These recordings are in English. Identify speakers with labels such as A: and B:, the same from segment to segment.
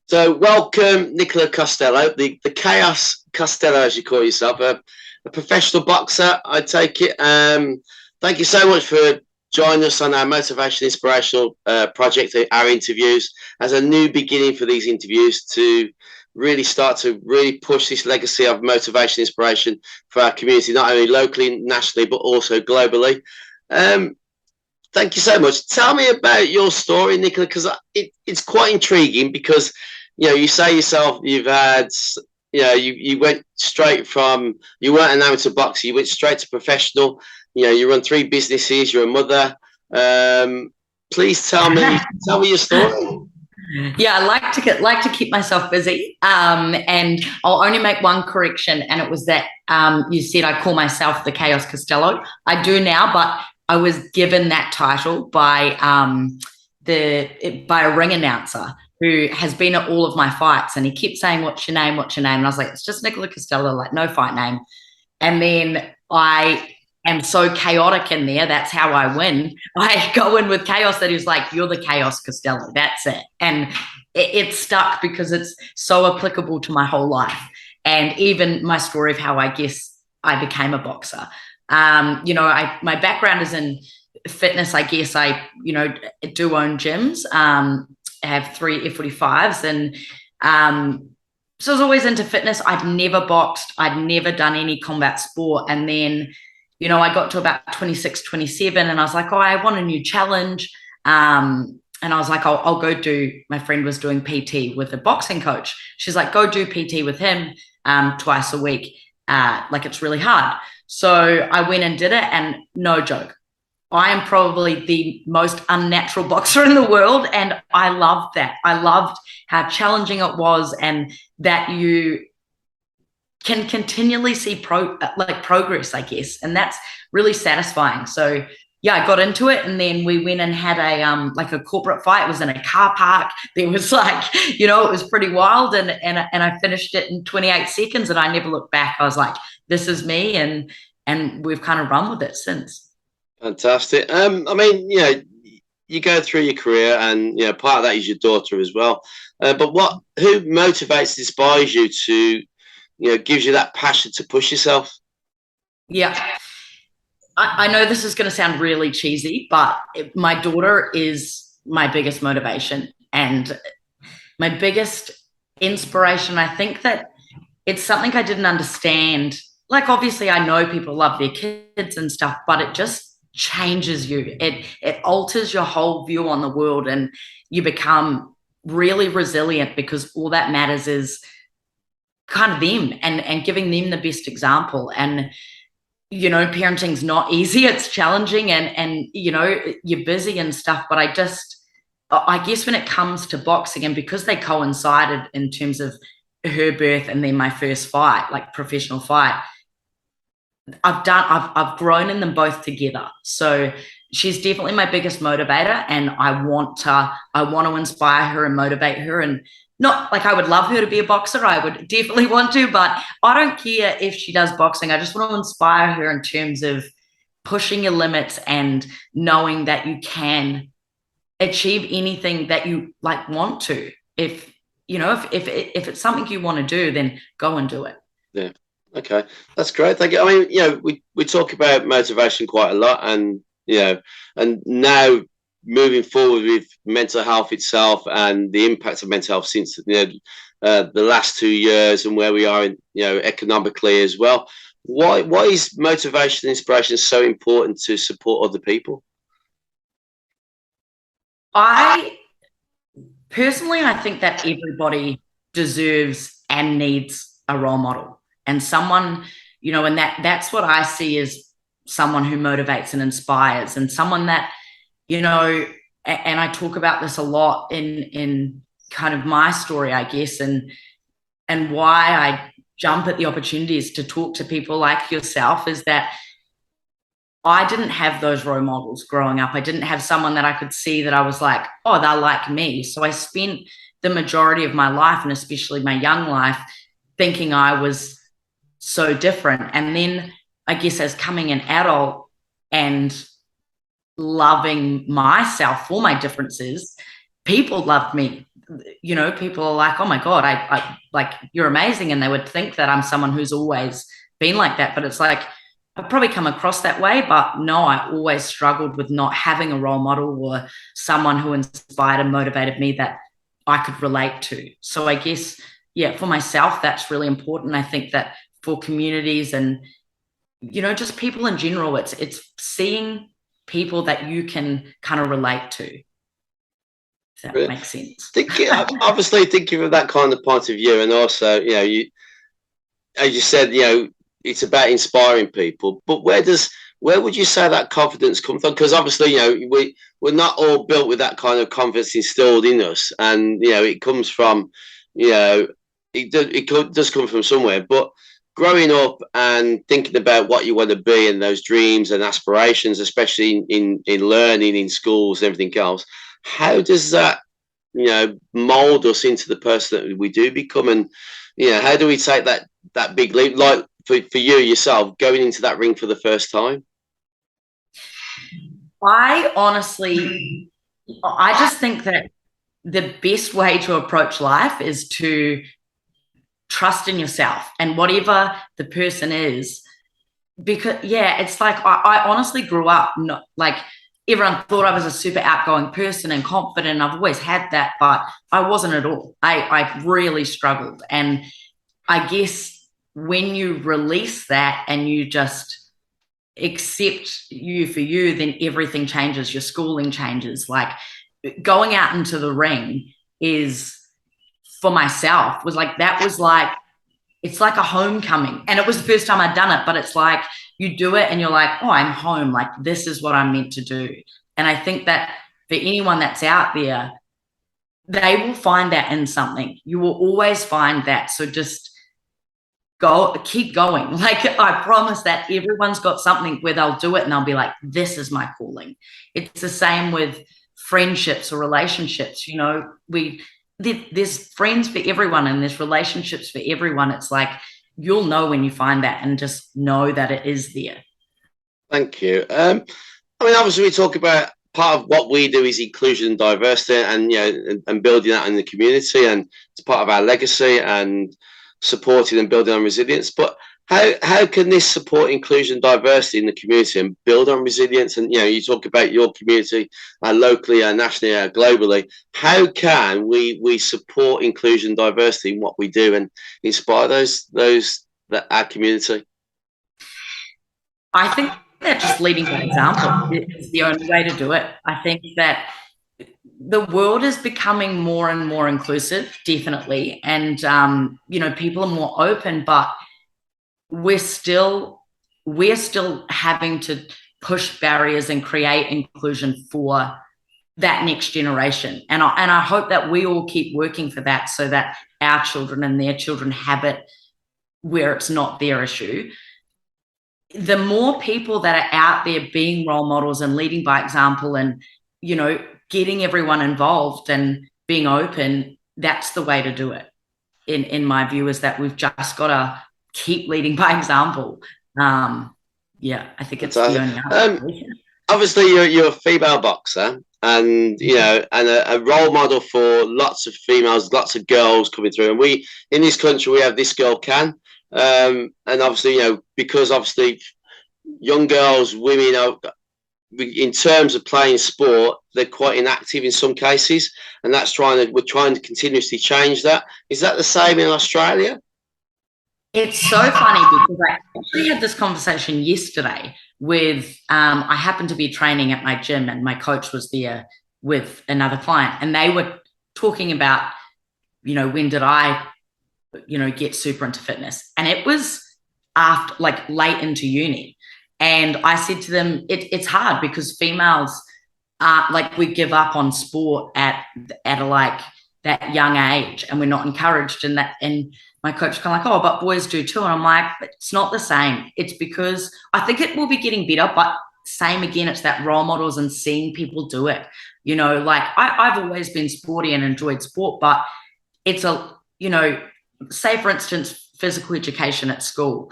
A: So, welcome, Nicila Costello, the Chaos Costello, as you call yourself, a professional boxer, I take it. Thank you so much for joining us on our motivation inspirational project, our interviews, as a new beginning for these interviews to really start to really push this legacy of motivation inspiration for our community, not only locally, nationally, but also globally. Um, Thank you so much. Tell me about your story, Nicola, because it's quite intriguing because, you say yourself you've had, you went straight from, you weren't an amateur boxer, you went straight to professional. You run three businesses, you're a mother. Please tell me your story.
B: Yeah, I like to keep myself busy. And I'll only make one correction, and it was that you said I call myself the Chaos Costello. I do now, but I was given that title by a ring announcer who has been at all of my fights, and he kept saying, "What's your name? What's your name?" And I was like, "It's just Nicola Costello, like no fight name." And then I am so chaotic in there. That's how I win. I go in with chaos that is like, you're the Chaos Costello. That's it. And it stuck because it's so applicable to my whole life. And even my story of how I guess I became a boxer. My background is in fitness. I guess I do own gyms. I have 3 F45s and so I was always into fitness. I'd never boxed. I'd never done any combat sport. And then, I got to about 26, 27 and I was like, oh, I want a new challenge. And I was like, I'll go do, my friend was doing PT with a boxing coach. She's like, go do PT with him twice a week. Like it's really hard. So I went and did it and no joke. I am probably the most unnatural boxer in the world. And I loved that. I loved how challenging it was and that you can continually see progress, I guess. And that's really satisfying. So yeah, I got into it and then we went and had a corporate fight. It was in a car park. There was it was pretty wild and I finished it in 28 seconds and I never looked back. I was like, this is me and we've kind of run with it since.
A: Fantastic. You go through your career, and part of that is your daughter as well. But who motivates, inspires you to, gives you that passion to push yourself?
B: Yeah, I know this is going to sound really cheesy, but my daughter is my biggest motivation and my biggest inspiration. I think that it's something I didn't understand. Like, obviously, I know people love their kids and stuff, but it just changes you. It alters your whole view on the world, and you become really resilient because all that matters is kind of them and giving them the best example. And parenting's not easy. It's challenging and you're busy and stuff. But I guess when it comes to boxing, and because they coincided in terms of her birth and then my first fight, like professional fight, I've grown in them both together. So she's definitely my biggest motivator, and I want to inspire her and motivate her. And not like I would love her to be a boxer. I would definitely want to, but I don't care if she does boxing. I just want to inspire her in terms of pushing your limits and knowing that you can achieve anything that you want to. If it's something you want to do, then go and do it.
A: Yeah. Okay, that's great. Thank you. I mean, we talk about motivation quite a lot, and and now moving forward with mental health itself and the impact of mental health since the last 2 years and where we are in economically as well. Why is motivation and inspiration so important to support other people?
B: I personally, I think that everybody deserves and needs a role model and someone, and that's what I see as someone who motivates and inspires, and someone that, and I talk about this a lot in kind of my story, I guess, and why I jump at the opportunities to talk to people like yourself is that I didn't have those role models growing up. I didn't have someone that I could see that I was like, oh, they're like me. So I spent the majority of my life, and especially my young life, thinking I was so different. And then I guess as coming an adult and loving myself for my differences, people loved me. People are like, oh my God, I like, you're amazing. And they would think that I'm someone who's always been like that. But it's like, I've probably come across that way, but no, I always struggled with not having a role model or someone who inspired and motivated me that I could relate to. So I guess, yeah, for myself, that's really important. I think that for communities and, just people in general, it's seeing people that you can kind of relate to. If that makes sense.
A: Obviously thinking from that kind of point of view, and also, you, as you said, it's about inspiring people. But where would you say that confidence comes from? Because obviously, we're not all built with that kind of confidence instilled in us, and it comes from, it does come from somewhere. But growing up and thinking about what you want to be and those dreams and aspirations, especially in learning in schools and everything else, how does that mold us into the person that we do become? And how do we take that big leap, like for you yourself, going into that ring for the first time?
B: I just think that the best way to approach life is to trust in yourself and whatever the person is. Because it's like I honestly grew up not like everyone thought I was a super outgoing person and confident. I've always had that, but I wasn't at all. I really struggled. And I guess when you release that and you just accept you for you, then everything changes. Your schooling changes. Like going out into the ring is, for myself, was like, it's like a homecoming. And it was the first time I'd done it, but it's like you do it and you're like, oh, I'm home. Like this is what I'm meant to do. And I think that for anyone that's out there, they will find that in something. You will always find that. So just keep going. Like I promise that everyone's got something where they'll do it and they'll be like, this is my calling. It's the same with friendships or relationships. There's friends for everyone and there's relationships for everyone. It's like, you'll know when you find that and just know that it is there.
A: Thank you. Obviously we talk about part of what we do is inclusion and diversity and building that in the community, and it's part of our legacy and supporting and building on resilience. But how can this support inclusion and diversity in the community and build on resilience? And you talk about your community locally, nationally, globally. How can we support inclusion and diversity in what we do and inspire our community?
B: I think that just leading by example is the only way to do it. I think that the world is becoming more and more inclusive, definitely, and people are more open, but we're still having to push barriers and create inclusion for that next generation. And I hope that we all keep working for that so that our children and their children have it where it's not their issue. The more people that are out there being role models and leading by example and, getting everyone involved and being open, that's the way to do it. In my view, is that we've just got to keep leading by example. I think it's the only answer.
A: Obviously, you're a female boxer, and and a role model for lots of females, lots of girls coming through. And we in this country we have This Girl Can, and obviously because obviously young girls, women in terms of playing sport, they're quite inactive in some cases, and we're trying to continuously change that. Is that the same in Australia?
B: It's so funny because I actually had this conversation yesterday with, I happened to be training at my gym and my coach was there with another client, and they were talking about, when did I, get super into fitness? And it was after, like, late into uni. And I said to them, it's hard because females we give up on sport at that young age, and we're not encouraged in that. And my coach kind of like, oh, but boys do too. And I'm like, it's not the same. It's because I think it will be getting better, but same again, it's that role models and seeing people do it. I've always been sporty and enjoyed sport, but it's say for instance, physical education at school,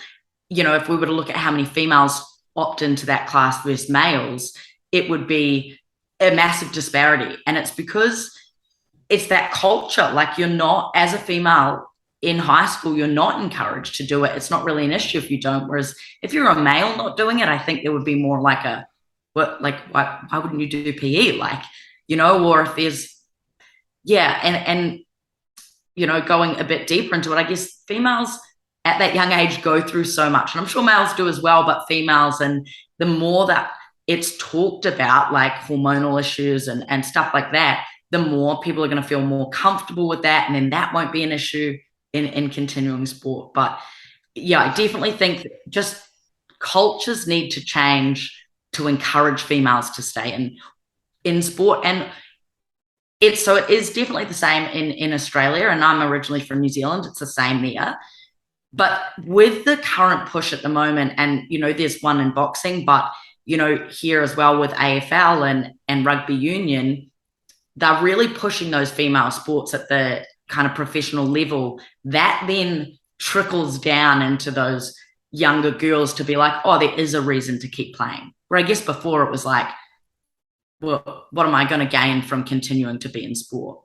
B: if we were to look at how many females opt into that class versus males, it would be a massive disparity. And it's because it's that culture. Like, you're not, as a female in high school, you're not encouraged to do it. It's not really an issue if you don't. Whereas if you're a male not doing it, I think there would be more like a, what, like, why wouldn't you do PE? Like, you know, or if there's, yeah. And, you know, going a bit deeper into it, I guess females at that young age go through so much. And I'm sure males do as well, but females, and the more that it's talked about, like hormonal issues and stuff like that, the more people are going to feel more comfortable with that. And then that won't be an issue in continuing sport. But yeah, I definitely think just cultures need to change to encourage females to stay in sport. And it is definitely the same in Australia, and I'm originally from New Zealand. It's the same there. But with the current push at the moment, and, you know, there's one in boxing, but, you know, here as well with AFL and rugby union, they're really pushing those female sports at the kind of professional level. That then trickles down into those younger girls to be like, oh, there is a reason to keep playing. Where I guess before it was like, well, what am I going to gain from continuing to be in sport?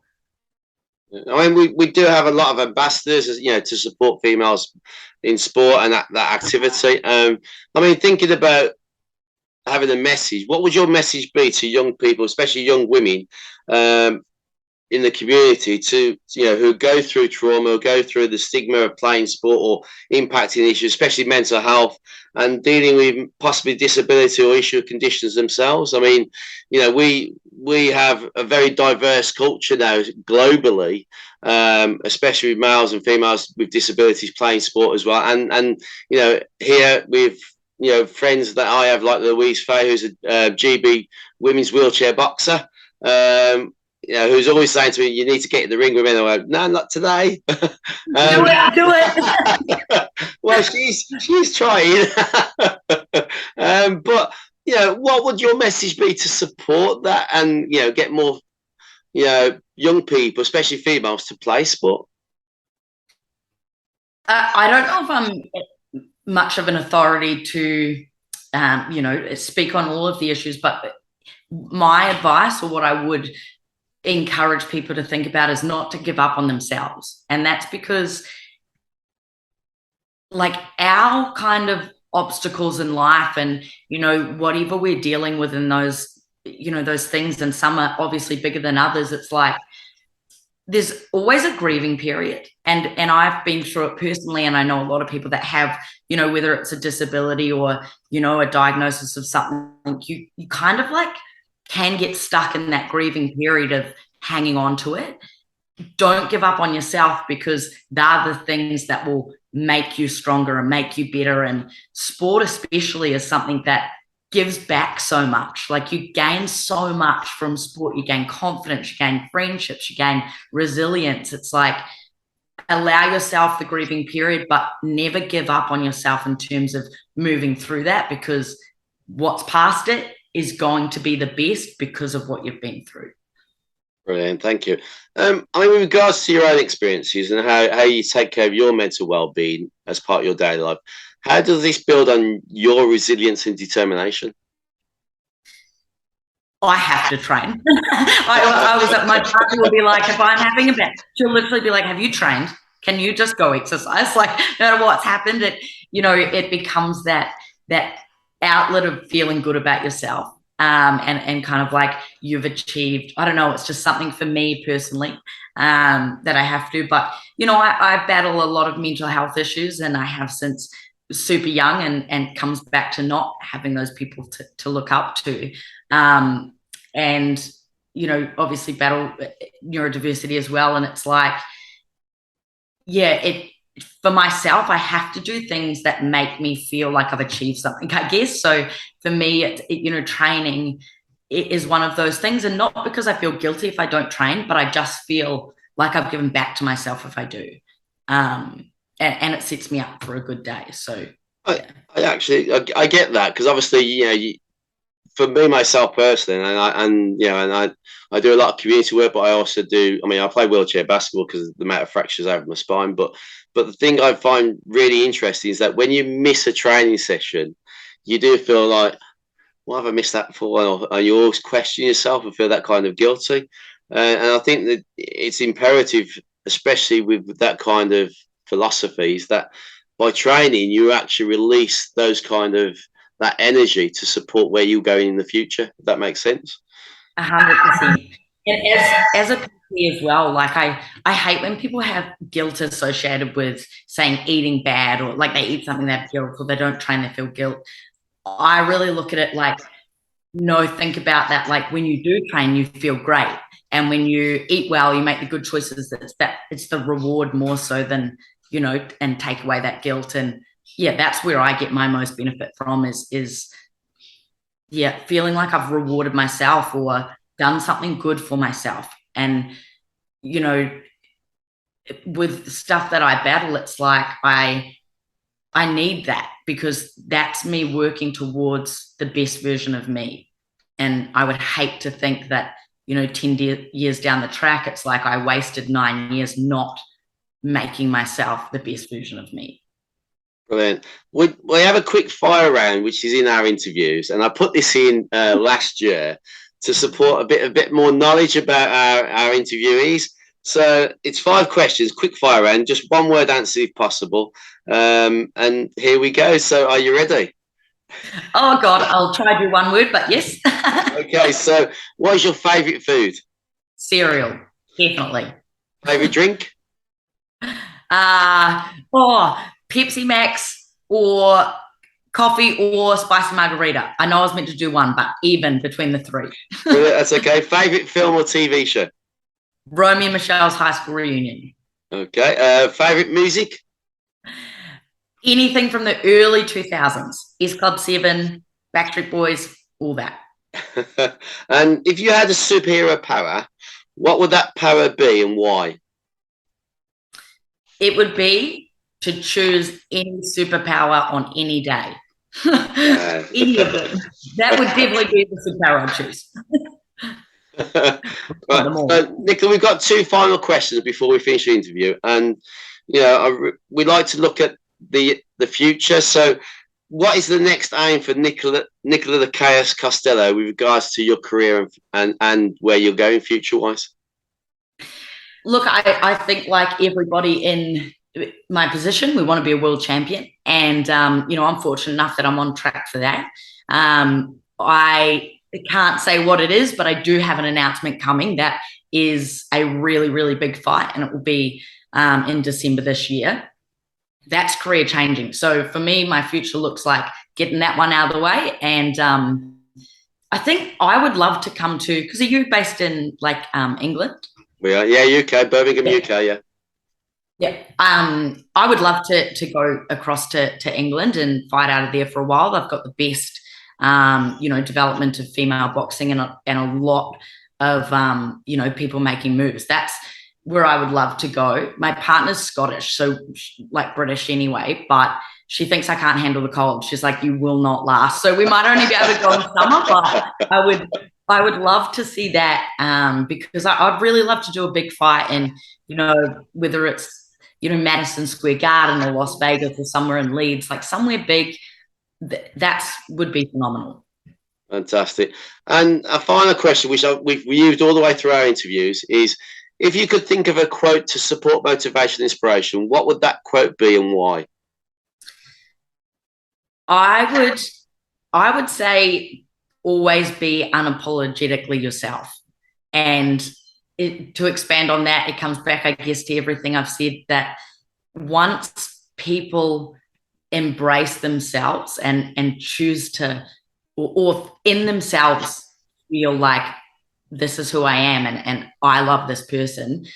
A: I mean, we do have a lot of ambassadors, you know, to support females in sport and that activity. I mean, thinking about having a message, what would your message be to young people, especially young women, in the community, to, you know, who go through trauma, or go through the stigma of playing sport or impacting issues, especially mental health, and dealing with possibly disability or issue conditions themselves? I mean, you know, we have a very diverse culture now globally, especially with males and females with disabilities playing sport as well. And you know, here with, you know, friends that I have, like Louise Fay, who's a GB women's wheelchair boxer, you know, who's always saying to me, you need to get in the ring with me. And I'm like, no, not today.
B: Do it.
A: Well, she's trying. But, you know, what would your message be to support that and, you know, get more, you know, young people, especially females, to play sport?
B: I don't know if I'm much of an authority to, you know, speak on all of the issues, but my advice, or what I would encourage people to think about, is not to give up on themselves. And that's because, like, our kind of obstacles in life, and, you know, whatever we're dealing with in those, you know, those things, and some are obviously bigger than others, it's like there's always a grieving period. And I've been through it personally, and I know a lot of people that have, you know, whether it's a disability or, you know, a diagnosis of something, you kind of like can get stuck in that grieving period of hanging on to it. Don't give up on yourself, because they're the things that will make you stronger and make you better. And sport especially is something that gives back so much. Like, you gain so much from sport. You gain confidence, you gain friendships, you gain resilience. It's like, allow yourself the grieving period, but never give up on yourself in terms of moving through that, because what's past it is going to be the best because of what you've been through.
A: Brilliant, thank you. I mean, with regards to your own experiences and how you take care of your mental well-being as part of your daily life, how does this build on your resilience and determination?
B: I have to train. I was at my partner will be like, if I'm having a bad, she'll literally be like, have you trained? Can you just go exercise? Like, no matter what's happened, you know, it becomes that outlet of feeling good about yourself. And kind of like you've achieved, I don't know, it's just something for me personally, that I have to. But, you know, I battle a lot of mental health issues, and I have since super young, and comes back to not having those people to look up to. And, you know, obviously battle neurodiversity as well. And it's like, yeah, for myself, I have to do things that make me feel like I've achieved something, I guess. So for me, you know, training is one of those things, and not because I feel guilty if I don't train, but I just feel like I've given back to myself if I do. And it sets me up for a good day. So
A: I get that, because obviously, you know, for me myself personally, I do a lot of community work, but I also do. I mean, I play wheelchair basketball because of the amount of fractures I have in my spine. But the thing I find really interesting is that when you miss a training session, you do feel like, why have I missed that for? And you always question yourself and feel that kind of guilty. And I think that it's imperative, especially with that kind of philosophies, that by training you actually release those kind of that energy to support where you're going in the future. If that makes sense.
B: 100%. And as a PT as well, like I hate when people have guilt associated with saying eating bad, or like they eat something they have guilt, or they don't train, they feel guilt. I really look at it like, no, think about that. Like when you do train, you feel great. And when you eat well, you make the good choices. It's the reward more so than, and take away that guilt. And yeah, that's where I get my most benefit from is feeling like I've rewarded myself or done something good for myself. And, with stuff that I battle, it's like I need that, because that's me working towards the best version of me. And I would hate to think that, 10 years down the track, it's like I wasted 9 years not making myself the best version of me.
A: Brilliant. We have a quick fire round, which is in our interviews, and I put this in last year to support a bit more knowledge about our interviewees. So it's 5 questions, quick fire round, just one word answer if possible. And here we go. So are you ready?
B: Oh God, I'll try to do one word, but yes.
A: Okay. So what is your favourite food?
B: Cereal, definitely.
A: Favourite drink?
B: Pepsi Max or coffee or spicy margarita. I know I was meant to do one, but even between the 3.
A: That's okay. Favourite film or TV show?
B: Romeo and Michelle's High School Reunion.
A: Okay. Favourite music?
B: Anything from the early 2000s. S Club 7, Backstreet Boys, all that.
A: And if you had a superhero power, what would that power be and why?
B: It would be to choose any superpower on any day. Any of them. That would definitely be the superpower I'd choose.
A: Right. Nicila, we've got 2 final questions before we finish the interview, and we like to look at the future. So, what is the next aim for Nicila the Chaos Costello with regards to your career and where you're going future wise?
B: Look, I think like everybody in my position, we want to be a world champion, and I'm fortunate enough that I'm on track for that. I can't say what it is, but I do have an announcement coming that is a really, really big fight, and it will be in December this year. That's career changing. So for me, my future looks like getting that one out of the way. And I think I would love to come to, because are you based in like England?
A: We are, yeah, UK, Birmingham, yeah. UK, yeah.
B: Yeah. I would love to go across to England and fight out of there for a while. They've got the best, development of female boxing and a lot of, people making moves. That's where I would love to go. My partner's Scottish, so like British anyway, but she thinks I can't handle the cold. She's like, you will not last. So we might only be able to go in summer, but I would love to see that because I'd really love to do a big fight, and whether it's Madison Square Garden or Las Vegas or somewhere in Leeds, like somewhere big, that would be phenomenal.
A: Fantastic. And a final question, which we've used all the way through our interviews, is if you could think of a quote to support motivation and inspiration, what would that quote be and why?
B: I would say always be unapologetically yourself. And to expand on that, it comes back, I guess, to everything I've said, that once people embrace themselves and choose to, or in themselves feel like this is who I am and I love this person,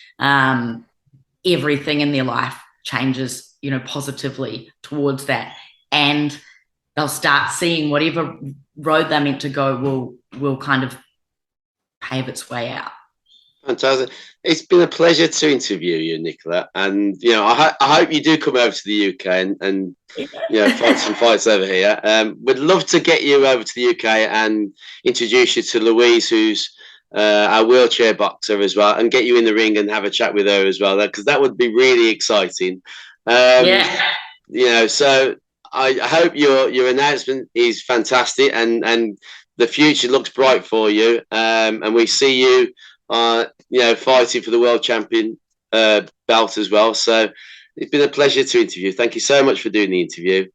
B: everything in their life changes, positively towards that. And they'll start seeing whatever road they're meant to go will kind of pave its way out.
A: Fantastic. It's been a pleasure to interview you, Nicila. And, I hope you do come over to the UK and fight some fights over here. We'd love to get you over to the UK and introduce you to Louise, who's our wheelchair boxer as well, and get you in the ring and have a chat with her as well, because that would be really exciting. So I hope your announcement is fantastic and the future looks bright for you. And we see you fighting for the world champion belt as well. So it's been a pleasure to interview. Thank you so much for doing the interview.